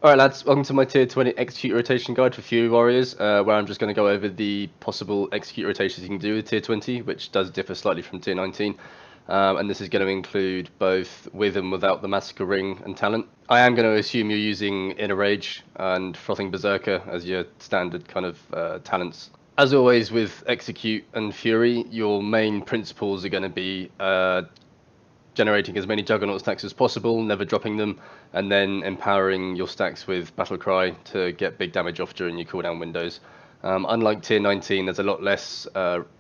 Alright lads, welcome to my tier 20 execute rotation guide for Fury Warriors, where I'm just going to go over the possible execute rotations you can do with tier 20, which does differ slightly from tier 19. And this is going to include both with and without the Massacre Ring and talent. I am going to assume you're using Inner Rage and Frothing Berserker as your standard kind of talents. As always with Execute and Fury, your main principles are going to be generating as many Juggernaut stacks as possible, never dropping them, and then empowering your stacks with Battle Cry to get big damage off during your cooldown windows. Unlike tier 19, there's a lot less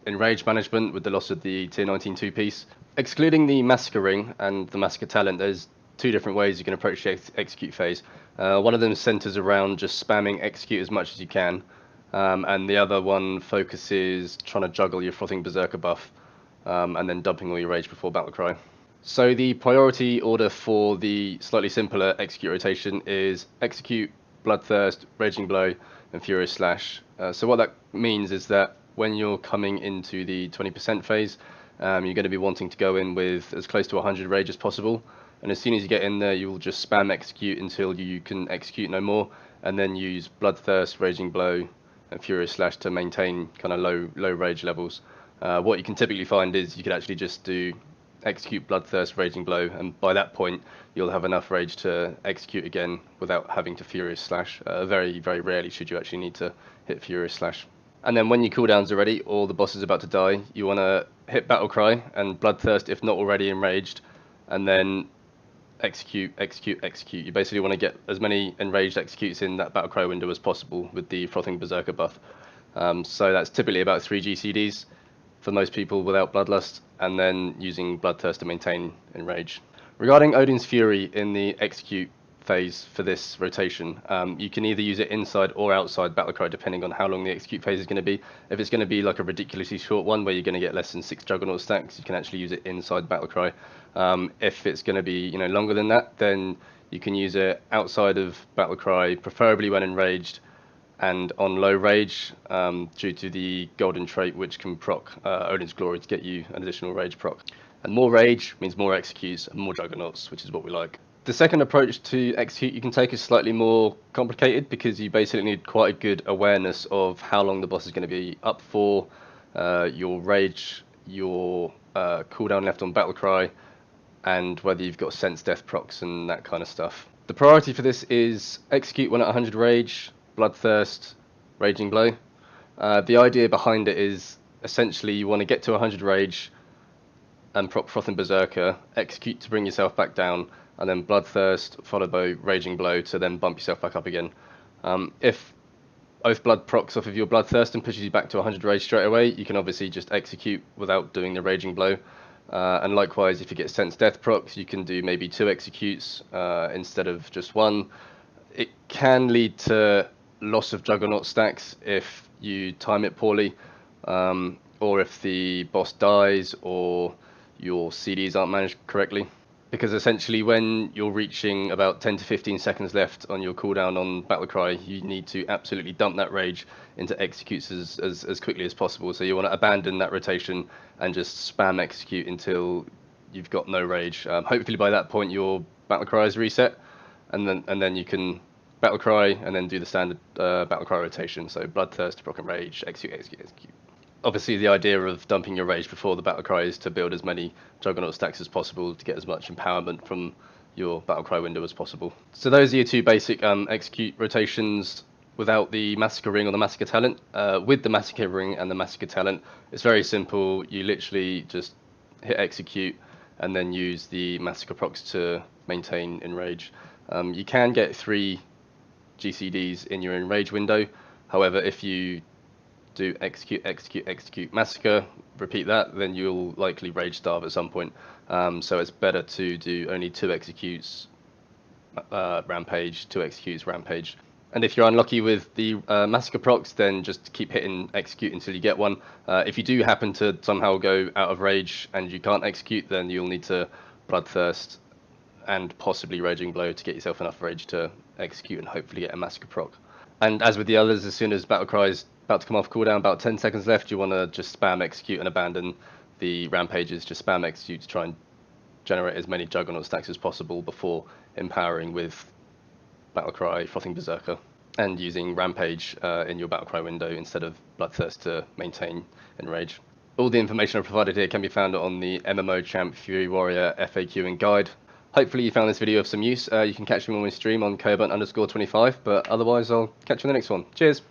enrage management with the loss of the tier 19 two-piece. Excluding the Massacre Ring and the Massacre talent, there's two different ways you can approach the execute phase. One of them centers around just spamming execute as much as you can, and the other one focuses trying to juggle your Frothing Berserker buff, and then dumping all your rage before Battle Cry. So the priority order for the slightly simpler execute rotation is execute, bloodthirst, raging blow, and furious slash. So what that means is that when you're coming into the 20% phase, you're going to be wanting to go in with as close to 100 rage as possible. And as soon as you get in there, you'll just spam execute until you can execute no more, and then use bloodthirst, raging blow, and furious slash to maintain kind of low rage levels. What you can typically find is you could actually just do execute bloodthirst, raging blow, and by that point you'll have enough rage to execute again without having to furious slash. Very rarely should you actually need to hit furious slash. And then when your cooldowns are ready or the boss is about to die, you want to hit battle cry and bloodthirst if not already enraged, and then execute. You basically want to get as many enraged executes in that battle cry window as possible with the Frothing Berserker buff. So that's typically about 3 GCDs for most people without Bloodlust, and then using Bloodthirst to maintain Enrage. Regarding Odin's Fury in the execute phase for this rotation, you can either use it inside or outside Battlecry depending on how long the execute phase is going to be. If it's going to be like a ridiculously short one where you're going to get less than 6 Juggernaut stacks, you can actually use it inside Battlecry. If it's going to be longer than that, then you can use it outside of Battlecry, preferably when enraged, and on low rage, due to the golden trait which can proc Odin's Glory to get you an additional rage proc. And more rage means more executes and more juggernauts, which is what we like. The second approach to execute you can take is slightly more complicated because you basically need quite a good awareness of how long the boss is going to be up for, your rage, your cooldown left on battle cry, and whether you've got sense death procs and that kind of stuff. The priority for this is execute when at 100 rage, bloodthirst, raging blow. The idea behind it is essentially you want to get to 100 rage and proc Frothing Berserker, execute to bring yourself back down, and then bloodthirst followed by raging blow to then bump yourself back up again. If Oath Blood procs off of your bloodthirst and pushes you back to 100 rage straight away, you can obviously just execute without doing the raging blow. And likewise, if you get sense death procs, you can do maybe 2 executes instead of just 1. It can lead to loss of Juggernaut stacks if you time it poorly, or if the boss dies or your CDs aren't managed correctly. Because essentially when you're reaching about 10 to 15 seconds left on your cooldown on Battlecry, you need to absolutely dump that rage into executes as quickly as possible. So you want to abandon that rotation and just spam execute until you've got no rage. Hopefully by that point your Battlecry is reset, and then you can Battlecry and then do the standard Battlecry rotation. So bloodthirst, proc and rage, execute. Obviously the idea of dumping your rage before the Battlecry is to build as many Juggernaut stacks as possible to get as much empowerment from your Battlecry window as possible. So those are your 2 basic execute rotations without the Massacre Ring or the Massacre talent. With the Massacre Ring and the Massacre talent, it's very simple. You literally just hit execute and then use the Massacre procs to maintain Enrage. You can get 3 GCDs in your Enrage window. However, if you do execute, massacre, repeat that, then you'll likely rage starve at some point. So it's better to do only 2 executes, rampage, 2 executes, rampage. And if you're unlucky with the massacre procs, then just keep hitting execute until you get one. If you do happen to somehow go out of rage and you can't execute, then you'll need to bloodthirst and possibly raging blow to get yourself enough rage to execute and hopefully get a massacre proc. And as with the others, as soon as Battlecry is about to come off cooldown, about 10 seconds left, you want to just spam execute and abandon the rampages. Just spam execute to try and generate as many Juggernaut stacks as possible before empowering with Battlecry, Frothing Berserker, and using Rampage in your Battlecry window instead of Bloodthirst to maintain Enrage. All the information I've provided here can be found on the MMO Champ Fury Warrior FAQ and guide. Hopefully you found this video of some use. You can catch me on my stream on Cobalt_25, but otherwise I'll catch you in the next one. Cheers!